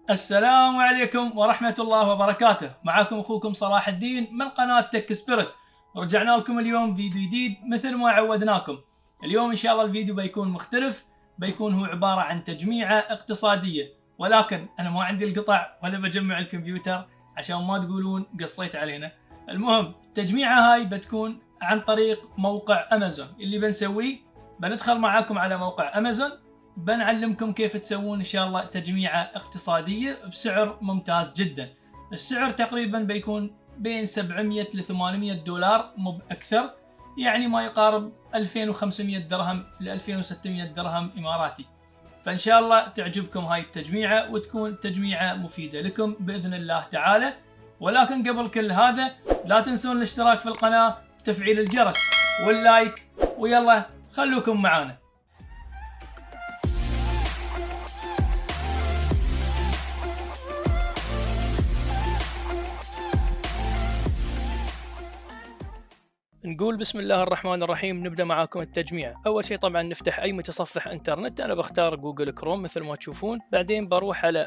السلام عليكم ورحمة الله وبركاته. معكم أخوكم صلاح الدين من قناة تك سبيرت. رجعنا لكم اليوم فيديو جديد مثل ما عودناكم. اليوم إن شاء الله الفيديو بيكون مختلف، بيكون هو عبارة عن تجميعة اقتصادية، ولكن أنا ما عندي القطع ولا بجمع الكمبيوتر عشان ما تقولون قصيت علينا. المهم التجميعة هاي بتكون عن طريق موقع أمازون. اللي بنسويه بندخل معاكم على موقع أمازون، بنعلمكم كيف تسوون إن شاء الله تجميعة اقتصادية بسعر ممتاز جدا. السعر تقريبا بيكون بين 700 ل 800 دولار مو بأكثر، يعني ما يقارب 2500 درهم ل 2600 درهم إماراتي. فإن شاء الله تعجبكم هاي التجميعة وتكون تجميعة مفيدة لكم بإذن الله تعالى. ولكن قبل كل هذا لا تنسون الاشتراك في القناة وتفعيل الجرس واللايك، ويلا خلوكم معانا. نقول بسم الله الرحمن الرحيم. نبدأ معاكم التجميع. أول شيء طبعا نفتح أي متصفح إنترنت، أنا بختار جوجل كروم مثل ما تشوفون. بعدين بروح على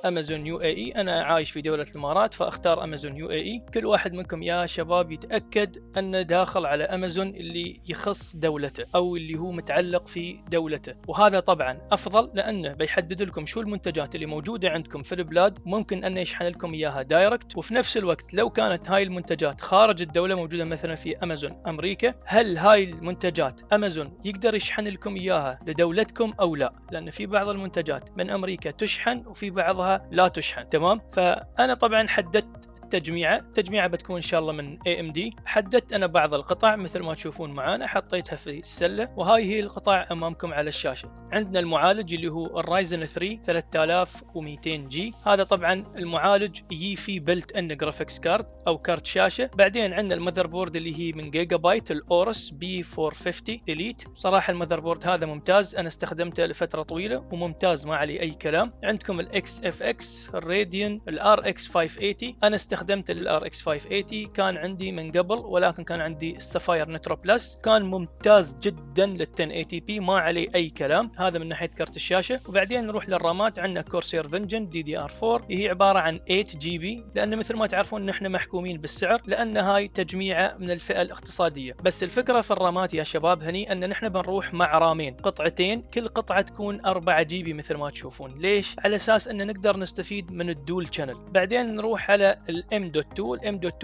أمازون يو اي. أنا عايش في دولة الإمارات فأختار أمازون يو اي. كل واحد منكم يا شباب يتأكد أنه داخل على أمازون اللي يخص دولته أو اللي هو متعلق في دولته، وهذا طبعا أفضل لأنه بيحدد لكم شو المنتجات اللي موجودة عندكم في البلاد، ممكن أنه يشحن لكم إياها دايركت. وفي نفس الوقت لو كانت هاي المنتجات خارج الدولة موجودة مثلا في أمازون أمريكا، هل هاي المنتجات أمازون يقدر يشحن لكم إياها لدولتكم أو لا؟ لأن في بعض المنتجات من أمريكا تشحن وفي بعضها لا تشحن. تمام؟ فأنا طبعا حددت التجميعة بتكون إن شاء الله من AMD. حددت أنا بعض القطع مثل ما تشوفون معانا، حطيتها في السلة، وهاي هي القطع أمامكم على الشاشة. عندنا المعالج اللي هو الرايزن 3 3200 جي. هذا طبعا المعالج يجي فيه بلت ان جرافيكس كارد أو كارت شاشة. بعدين عندنا المذر بورد اللي هي من جيجا بايت الأورس B450 إليت. صراحة المذر بورد هذا ممتاز، أنا استخدمته لفترة طويلة وممتاز ما عليه أي كلام. عندكم الإكس اف اكس الراديون RX 580. أنا استخدمت الRX 580 كان عندي من قبل، ولكن كان عندي السفاير نترو بلس، كان ممتاز جدا لل 1080p ما عليه اي كلام. هذا من ناحيه كرت الشاشه. وبعدين نروح للرامات. عندنا كورسير فينجن DDR4، هي عباره عن 8 جي بي، لان مثل ما تعرفون نحن محكومين بالسعر لان هاي تجميعه من الفئه الاقتصاديه. بس الفكره في الرامات يا شباب هني ان نحن بنروح مع رامين قطعتين، كل قطعه تكون 4 جي بي مثل ما تشوفون. ليش؟ على اساس ان نقدر نستفيد من الدول شانل. بعدين نروح على الام.2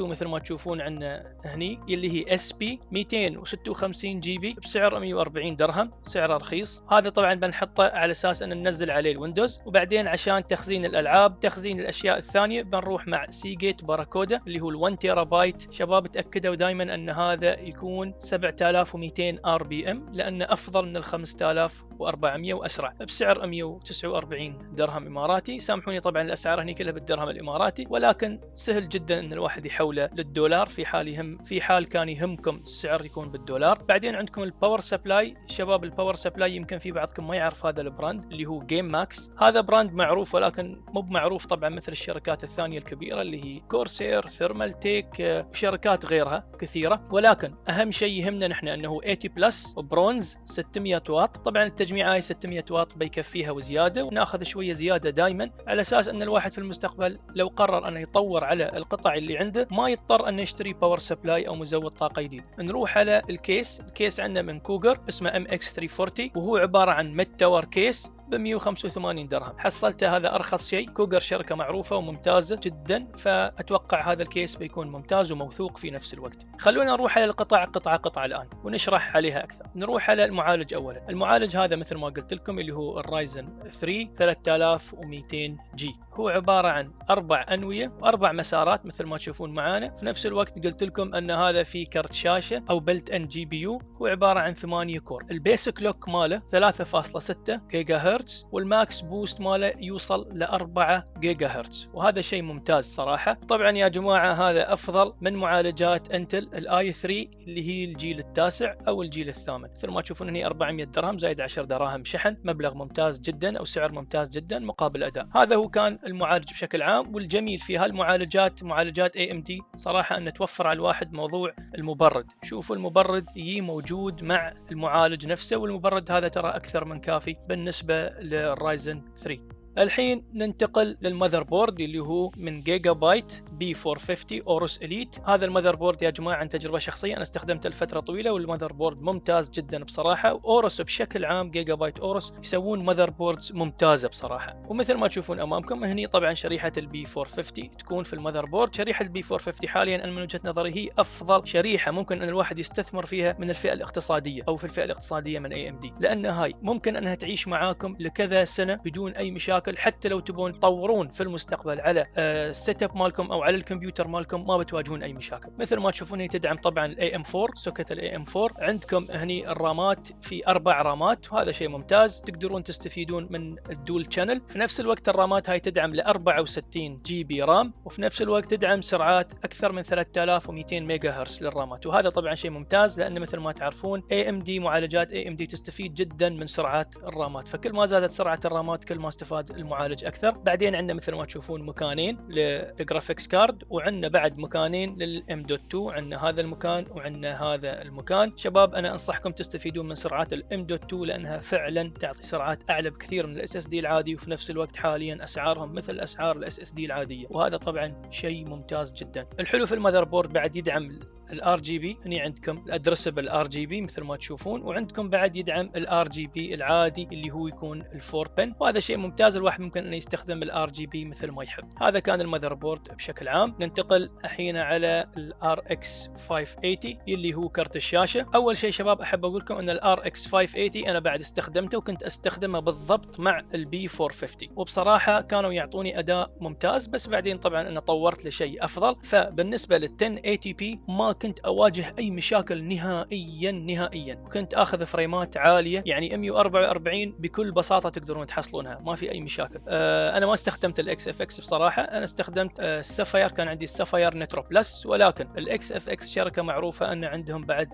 مثل ما تشوفون عندنا هني اللي هي SP 256 جي بي بسعر 140 درهم، سعره رخيص. هذا طبعا بنحطه على اساس ان ننزل عليه الويندوز. وبعدين عشان تخزين الالعاب، تخزين الاشياء الثانيه، بنروح مع سيجيت باراكودا اللي هو ال1 تيرا بايت. شباب تاكدوا دائما ان هذا يكون 7200 RPM لانه افضل من ال 5400 واسرع، بسعر 149 درهم اماراتي. سامحوني طبعا الاسعار هني كلها بالدرهم الاماراتي، ولكن سهل جدا ان الواحد يحوله للدولار في حال كان يهمكم السعر يكون بالدولار. بعدين عندكم الباور سبلاي. شباب الباور سبلاي يمكن في بعضكم ما يعرف هذا البراند اللي هو جيم ماكس. هذا براند معروف ولكن مو معروف طبعا مثل الشركات الثانيه الكبيره اللي هي كورسير، ثيرمال تيك وشركات غيرها كثيره. ولكن اهم شيء يهمنا نحن انه 80 بلس وبرونز 600 واط. طبعا التجميعه هاي 600 واط بيكفيها وزياده، وناخذ شويه زياده دايما على اساس ان الواحد في المستقبل لو قرر انه يطور على القطع اللي عنده ما يضطر انه يشتري باور سبلاي او مزود طاقه جديد. نروح على الكيس عندنا من كوغر اسمه MX340، وهو عباره عن ميد تاور كيس ب 185 درهم. حصلته هذا ارخص شيء. كوغر شركه معروفه وممتازه جدا، فاتوقع هذا الكيس بيكون ممتاز وموثوق في نفس الوقت. خلونا نروح على القطع قطعه الان ونشرح عليها اكثر. نروح على المعالج اولا. المعالج هذا مثل ما قلت لكم اللي هو الرايزن 3 3200 جي. هو عباره عن 4 انويه و4 مسارات مثل ما تشوفون معانا. في نفس الوقت قلت لكم ان هذا في كرت شاشه او بلت ان جي بي يو. هو عباره عن 8 كور. البيسك لوك ماله 3.6 جيجا هرتز، والماكس بوست ماله يوصل ل 4 جيجا هرتز، وهذا شيء ممتاز صراحه. طبعا يا جماعه هذا افضل من معالجات انتل الاي 3 اللي هي الجيل التاسع او الجيل الثامن. مثل ما تشوفون هنا 400 درهم زائد 10 دراهم شحن، مبلغ ممتاز جدا او سعر ممتاز جدا مقابل اداء. هذا هو كان المعالج بشكل عام. والجميل في هالمعالجات معالجات AMD صراحه ان توفر على الواحد موضوع المبرد. شوفوا المبرد يجي موجود مع المعالج نفسه، والمبرد هذا ترى اكثر من كافي بالنسبه للرايزن 3. الحين ننتقل للمذر بورد اللي هو من جيجا بايت B450 أوروس إليت. هذا المذر بورد يا جماعة عن تجربة شخصية، أنا استخدمته لفترة طويلة والمذر بورد ممتاز جدا بصراحة. أوروس بشكل عام جيجا بايت أوروس يسوون مذر بوردز ممتازة بصراحة. ومثل ما تشوفون أمامكم هني طبعا شريحة B450 تكون في المذر بورد. شريحة B450 حاليا من وجهة نظري هي أفضل شريحة ممكن أن الواحد يستثمر فيها من الفئة الاقتصادية أو في الفئة الاقتصادية من AMD، لأن هاي ممكن أنها تعيش معاكم لكذا سنة بدون أي مشاكل. حتى لو تبون تطورون في المستقبل على السيت اب مالكم او على الكمبيوتر مالكم ما بتواجهون اي مشاكل. مثل ما تشوفون هي تدعم طبعا الاي ام 4 سوكت الاي ام 4. عندكم هني الرامات في 4 رامات وهذا شيء ممتاز، تقدرون تستفيدون من الدول شانل. في نفس الوقت الرامات هاي تدعم ل 64 جي بي رام، وفي نفس الوقت تدعم سرعات اكثر من 3200 ميجا هرتز للرامات، وهذا طبعا شيء ممتاز لان مثل ما تعرفون AMD معالجات AMD تستفيد جدا من سرعات الرامات، فكل ما زادت سرعة الرامات كل ما استفاد المعالج اكثر. بعدين عندنا مثل ما تشوفون مكانين للجرافيكس كارد، وعندنا بعد مكانين للام دوت 2، عندنا هذا المكان وعندنا هذا المكان. شباب انا انصحكم تستفيدون من سرعات الام دوت 2 لانها فعلا تعطي سرعات اعلى بكثير من الاس اس دي العادي، وفي نفس الوقت حاليا اسعارهم مثل اسعار الاس اس دي العاديه، وهذا طبعا شيء ممتاز جدا. الحلو في المذر بورد بعد يدعم الار جي بي، هني عندكم الادرسبل ار جي بي مثل ما تشوفون، وعندكم بعد يدعم الار جي بي العادي اللي هو يكون الفور بن، وهذا شيء ممتاز. الواحد ممكن انه يستخدم الار جي بي مثل ما يحب. هذا كان المذر بورد بشكل عام. ننتقل الحين على الار اكس 580 اللي هو كرت الشاشه. اول شيء شباب احب اقول لكم ان الار اكس 580 انا بعد استخدمته وكنت استخدمه بالضبط مع البي 450، وبصراحه كانوا يعطوني اداء ممتاز، بس بعدين طبعا انا طورت لشيء افضل. فبالنسبه لل 1080 بي ما كنت اواجه اي مشاكل نهائيا، كنت اخذ فريمات عاليه، يعني 144 بكل بساطه تقدرون تحصلونها ما في اي مشاكل. انا ما استخدمت الاكس اف اكس بصراحه، انا استخدمت السفاير، كان عندي السفاير نترو بلس، ولكن الاكس اف اكس شركه معروفه ان عندهم بعد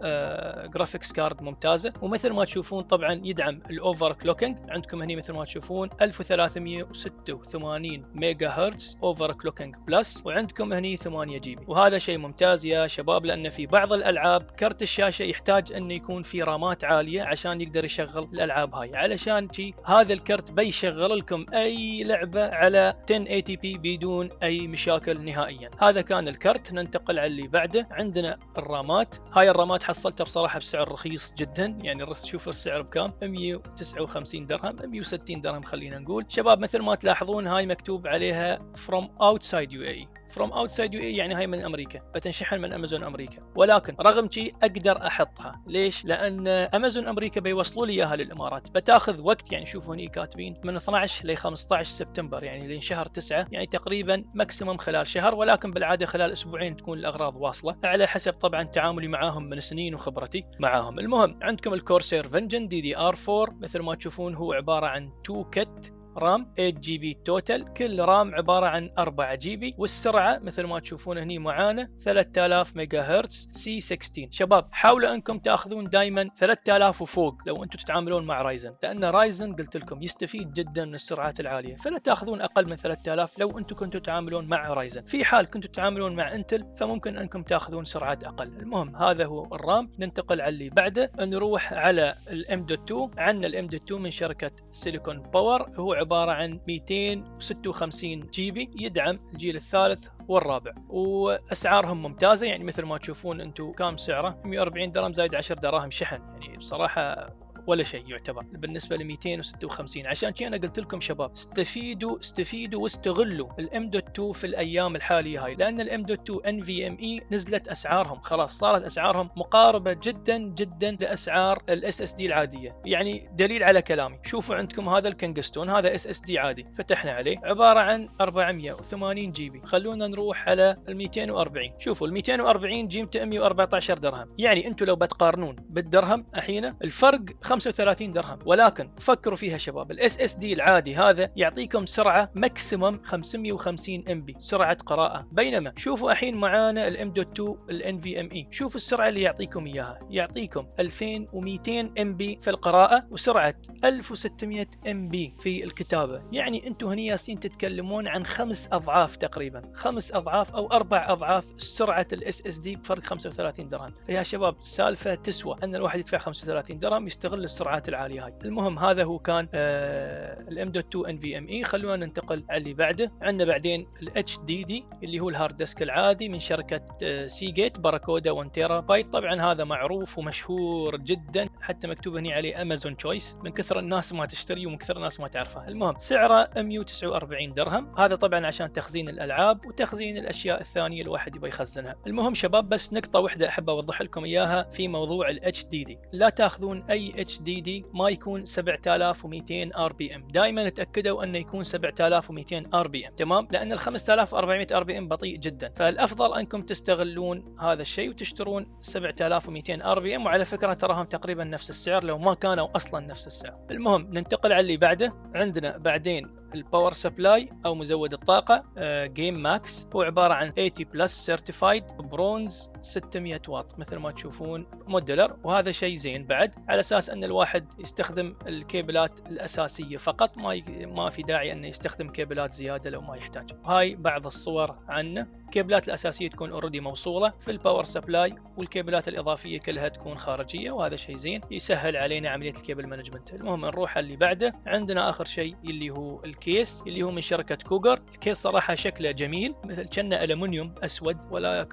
جرافيكس كارد ممتازه. ومثل ما تشوفون طبعا يدعم الاوفر كلوكينج، عندكم هني مثل ما تشوفون 1386 ميجا هرتز اوفر كلوكينج بلس، وعندكم هني 8 جي بي، وهذا شيء ممتاز يا شباب، لان في بعض الالعاب كرت الشاشه يحتاج انه يكون في رامات عاليه عشان يقدر يشغل الالعاب هاي. علشان هذا الكرت بيشغل لكم اي لعبه على 1080 بي بدون اي مشاكل نهائيا. هذا كان الكرت. ننتقل على اللي بعده. عندنا الرامات. هاي الرامات حصلتها بصراحه بسعر رخيص جدا، يعني شوفوا السعر بكام، 159 درهم 160 درهم خلينا نقول. شباب مثل ما تلاحظون هاي مكتوب عليها from outside UAE، from outside UAE يعني هاي من امريكا، بتنشحن من امازون امريكا، ولكن رغم شيء اقدر احطها. ليش؟ لان امازون امريكا بيوصلوا لي اياها للامارات، بتاخذ وقت، يعني شوفوا هني كاتبين من 12 ل 15 سبتمبر، يعني لين شهر 9، يعني تقريبا ماكسيمم خلال شهر، ولكن بالعاده خلال اسبوعين تكون الاغراض واصله، على حسب طبعا تعاملي معاهم من سنين وخبرتي معاهم. المهم عندكم الكورسير فينجن DDR4 مثل ما تشوفون، هو عباره عن 2 كت رام 8 جي بي توتال، كل رام عبارة عن 4 جي بي، والسرعة مثل ما تشوفون هني معانا 3000 ميجا هرتز سي 16. شباب حاولوا انكم تاخذون دائما 3000 وفوق لو انتم تتعاملون مع رايزن، لان رايزن قلت لكم يستفيد جدا من السرعات العالية، فلا تاخذون اقل من 3000 لو انتم كنتوا تتعاملون مع رايزن. في حال كنتوا تتعاملون مع انتل فممكن انكم تاخذون سرعات اقل. المهم هذا هو الرام. ننتقل على اللي بعده، نروح على الام دوت 2. عندنا الام دوت 2 من شركة سيليكون باور، هو عبارة عن 256 جي بي، يدعم الجيل الثالث والرابع، واسعارهم ممتازه، يعني مثل ما تشوفون انتم كم سعره، 140 درهم زائد 10 دراهم شحن، يعني بصراحه ولا شيء يعتبر بالنسبه ل 256. عشان كذا انا قلت لكم شباب استفيدوا واستغلوا الام دوت 2 في الايام الحاليه هاي، لان الام دوت 2 NVMe نزلت اسعارهم خلاص، صارت اسعارهم مقاربه جدا لاسعار الاس اس دي العاديه. يعني دليل على كلامي، شوفوا عندكم هذا الكنغستون، هذا اس اس دي عادي، فتحنا عليه عباره عن 480 جي بي. خلونا نروح على ال 240. شوفوا ال 240 قيمته 114 درهم، يعني انتم لو بتقارنون بالدرهم الحين الفرق 35 درهم، ولكن فكروا فيها شباب، الاس اس دي العادي هذا يعطيكم سرعه ماكسيمم 550 ام بي سرعه قراءه، بينما شوفوا الحين معانا الام دوت 2 الان في ام اي، شوفوا السرعه اللي يعطيكم اياها، يعطيكم 2200 ام بي في القراءه وسرعه 1600 ام بي في الكتابه. يعني انتم هني ياسين تتكلمون عن 5 اضعاف تقريبا، 5 اضعاف او 4 اضعاف سرعه الاس اس دي بفرق 35 درهم. فيا شباب سالفه تسوى ان الواحد يدفع 35 درهم يستغل للسرعات العاليه هاي. المهم هذا هو كان الام دوت 2 NVMe. خلونا ننتقل على اللي بعده. عندنا بعدين الاتش دي دي اللي هو الهارد ديسك العادي من شركه سيجيت باراكودا 1 تيرا بايت. طبعا هذا معروف ومشهور جدا، حتى مكتوب هنا عليه امازون تشويس من كثر الناس ما تشتريه ومن كثر الناس ما تعرفه. المهم سعره 149 درهم. هذا طبعا عشان تخزين الالعاب وتخزين الاشياء الثانيه الواحد يبغى يخزنها. المهم شباب بس نقطه واحده احب اوضح لكم اياها في موضوع الاتش دي دي. لا تاخذون اي اتش دي دي ما يكون 7200 ار بي ام. دائما تاكدوا انه يكون 7200 ار بي ام، تمام؟ لان ال 5400 ار بي ام بطيء جدا، فالافضل انكم تستغلون هذا الشيء وتشترون 7200 ار بي ام. وعلى فكره تراهم تقريبا نفس السعر لو ما كانوا اصلا نفس السعر. المهم ننتقل على اللي بعده. عندنا بعدين الباور سبلاي او مزود الطاقه جيم ماكس. هو عباره عن 80 بلس سيرتيفايد برونز 600 واط مثل ما تشوفون موديلر. وهذا شيء زين بعد على اساس ان الواحد يستخدم الكيبلات الاساسيه فقط، ما في داعي انه يستخدم كيبلات زياده لو ما يحتاج. هاي بعض الصور عنه. الكيبلات الاساسيه تكون اوريدي موصوله في الباور سبلاي، والكيبلات الاضافيه كلها تكون خارجيه، وهذا شيء زين يسهل علينا عمليه الكيبل مانجمنت. المهم نروح على اللي بعده. عندنا اخر شيء اللي هو الكيس اللي هو من شركه كوغر. الكيس صراحه شكله جميل مثل كأنه ألمنيوم اسود،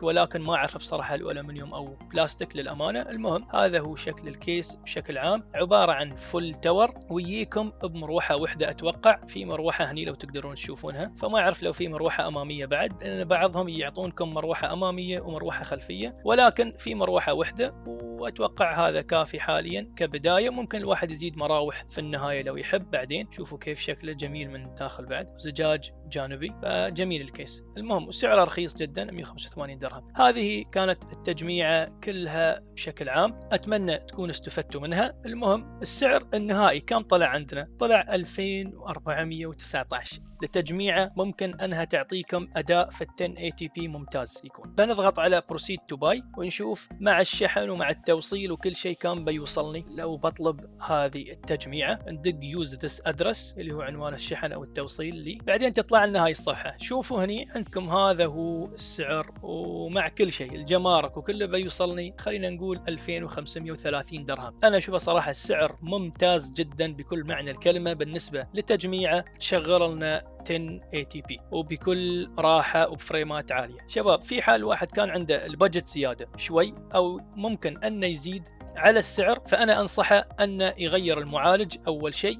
ولكن ما اعرف بصراحه الألمنيوم او بلاستيك للامانه. المهم هذا هو شكل الكيس بشكل عام. عباره عن فل تور ويجيكم بمروحه وحده اتوقع. في مروحه هني لو تقدرون تشوفونها، فما اعرف لو في مروحه اماميه بعد، لان بعضهم يعطونكم مروحه اماميه ومروحه خلفيه، ولكن في مروحه وحده واتوقع هذا كافي حاليا كبدايه. ممكن الواحد يزيد مراوح في النهايه لو يحب بعدين. شوفوا كيف شكله جميل من داخل بعد، زجاج جانبي، فجميل الكيس. المهم وسعره رخيص جدا 185 درهم. هذه كانت التجميعه كلها بشكل عام، اتمنى تكونوا استفدتوا منها. المهم السعر النهائي كم طلع عندنا؟ طلع 2419 لتجميعه. ممكن انها تعطيكم اداء في 1080p ممتاز يكون. بنضغط على بروسيد تو باي ونشوف مع الشحن ومع التوصيل وكل شيء كم بيوصلني لو بطلب هذه التجميعه. ندق يوز ذس ادرس اللي هو عنوان الشحن او التوصيل لي، بعدين تطلع لنا هاي الصفحه. شوفوا هني عندكم هذا هو السعر، ومع كل شيء الجمارك وكله بيوصلني خلينا نقول 2530 درهم. انا اشوفه صراحه السعر ممتاز جدا بكل معنى الكلمه بالنسبه لتجميعه تشغل لنا 1080p وبكل راحه وبفريمات عاليه. شباب في حال واحد كان عنده البادجت زياده شوي او ممكن انه يزيد على السعر، فانا انصحه انه يغير المعالج اول شيء.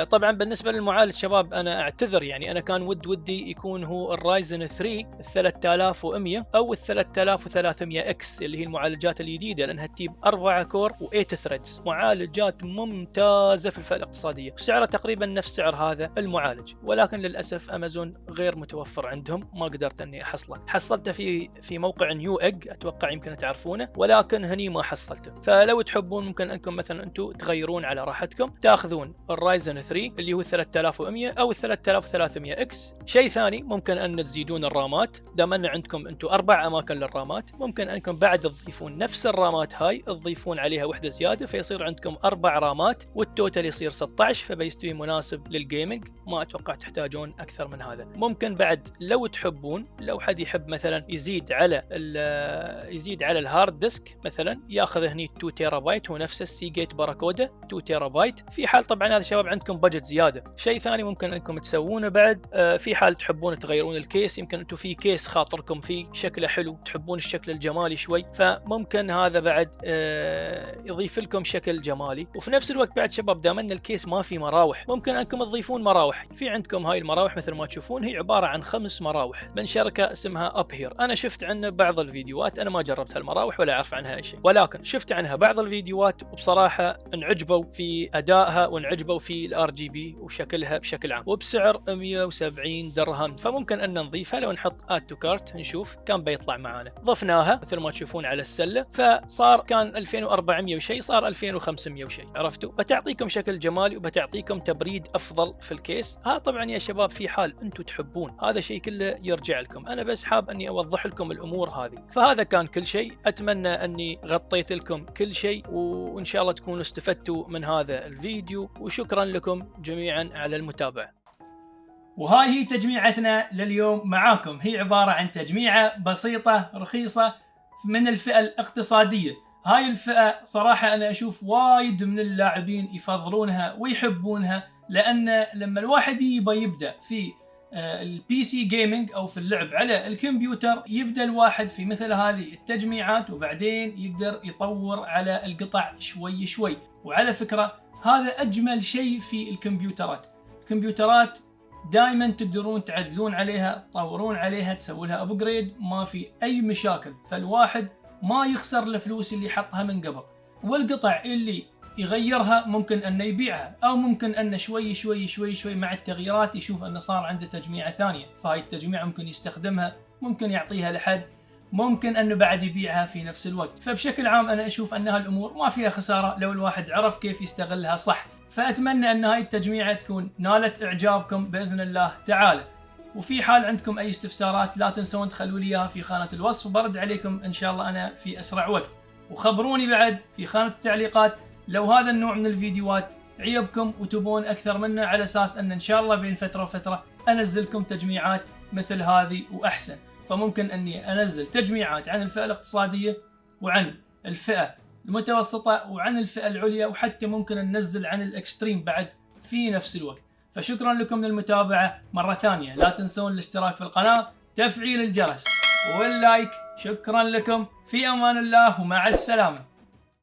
طبعا بالنسبه للمعالج شباب انا اعتذر، يعني انا كان ودي يكون هو الرايزن 3 3100 او ال 3300 اكس اللي هي المعالجات الجديده، لانها تجيب 4 كور و8 ثريدز. معالجات ممتازه في الفئه الاقتصاديه، سعرها تقريبا نفس سعر هذا المعالج، ولكن للاسف امازون غير متوفر عندهم، ما قدرت اني احصله. حصلته في موقع نيو اج اتوقع يمكن تعرفونه، ولكن هني ما حصلته. فلو تحبون ممكن انكم مثلا انتم تغيرون على راحتكم، تاخذون الرايزن 3 اللي هو 3100 او 3300 اكس. شيء ثاني ممكن ان تزيدون الرامات، دام ان عندكم انتم 4 اماكن للرامات، ممكن انكم بعد تضيفون نفس الرامات هاي تضيفون عليها وحده زياده، فيصير عندكم 4 رامات والتوتال يصير 16، فبيستوي مناسب للجيمنج. ما اتوقع تحتاجون اكثر من هذا. ممكن بعد لو تحبون، لو حد يحب مثلا يزيد على الهارد ديسك مثلا، ياخذ هني 2 تيرا بايت، هو نفس السيجيت باراكودا 2 تيرا بايت. في حال طبعا هذا شباب عندكم بجت زياده. شيء ثاني ممكن انكم تسوونه بعد، في حال تحبون تغيرون الكيس، يمكن انتم في كيس خاطركم فيه شكله حلو، تحبون الشكل الجمالي شوي، فممكن هذا بعد يضيف لكم شكل جمالي. وفي نفس الوقت بعد شباب دام ان الكيس ما في مراوح، ممكن انكم تضيفون مراوح. في عندكم هاي المراوح مثل ما تشوفون، هي عباره عن 5 مراوح من شركه اسمها اب هير. انا شفت عنه بعض الفيديوهات، انا ما جربت هالمراوح ولا اعرف عنها اي شيء، ولكن شفت عنها بعض الفيديوهات وبصراحه انعجبوا في ادائها وانعجبوا في الار جي بي وشكلها بشكل عام، وبسعر 170 درهم. فممكن ان نضيفها، لو نحط اد تو كارت نشوف كم بيطلع معانا. ضفناها مثل ما تشوفون على السله، فصار كان 2400 وشيء، صار 2500 وشيء، عرفتوا؟ بتعطيكم شكل جمالي وبتعطيكم تبريد افضل في الكيس. ها طبعا يا شباب في حال انتم تحبون، هذا شيء كله يرجع لكم، انا بس حاب اني اوضح لكم الامور هذه. فهذا كان كل شيء، اتمنى اني غطيت لكم كل شيء، وان شاء الله تكونوا استفدتوا من هذا الفيديو، وشكرا لكم جميعا على المتابعة. وهاي هي تجميعتنا لليوم معاكم. هي عبارة عن تجميعة بسيطة رخيصة من الفئة الاقتصادية. هاي الفئة صراحة أنا أشوف وايد من اللاعبين يفضلونها ويحبونها، لأن لما الواحد يبدأ في البي سي جيمنج أو في اللعب على الكمبيوتر، يبدأ الواحد في مثل هذه التجميعات وبعدين يقدر يطور على القطع شوي شوي. وعلى فكرة هذا أجمل شيء في الكمبيوترات. الكمبيوترات دائما تقدرون تعدلون عليها، تطورون عليها، تسوي لها ابجريد، ما في أي مشاكل، فالواحد ما يخسر الفلوس اللي حطها من قبل. والقطع اللي يغيرها ممكن أنه يبيعها، أو ممكن أنه شوي شوي شوي شوي مع التغييرات يشوف أنه صار عنده تجميعة ثانية، فهاي التجميعة ممكن يستخدمها، ممكن يعطيها لحد، ممكن أنه بعد يبيعها في نفس الوقت. فبشكل عام أنا أشوف أن هالأمور ما فيها خسارة لو الواحد عرف كيف يستغلها صح. فأتمنى أن هاي التجميعة تكون نالت إعجابكم بإذن الله تعالى. وفي حال عندكم أي استفسارات لا تنسون تخلوا لي إياها في خانة الوصف، وبرد عليكم إن شاء الله أنا في أسرع وقت. وخبروني بعد في خانة التعليقات لو هذا النوع من الفيديوهات عجبكم وتبون أكثر منه، على أساس أن شاء الله بين فترة وفترة أنزلكم تجميعات مثل هذه وأحسن. فممكن أني أنزل تجميعات عن الفئة الاقتصادية، وعن الفئة المتوسطة، وعن الفئة العليا، وحتى ممكن ننزل عن الإكستريم بعد في نفس الوقت. فشكرا لكم للمتابعة مرة ثانية. لا تنسون الاشتراك في القناة، تفعيل الجرس واللايك. شكرا لكم، في أمان الله ومع السلامة.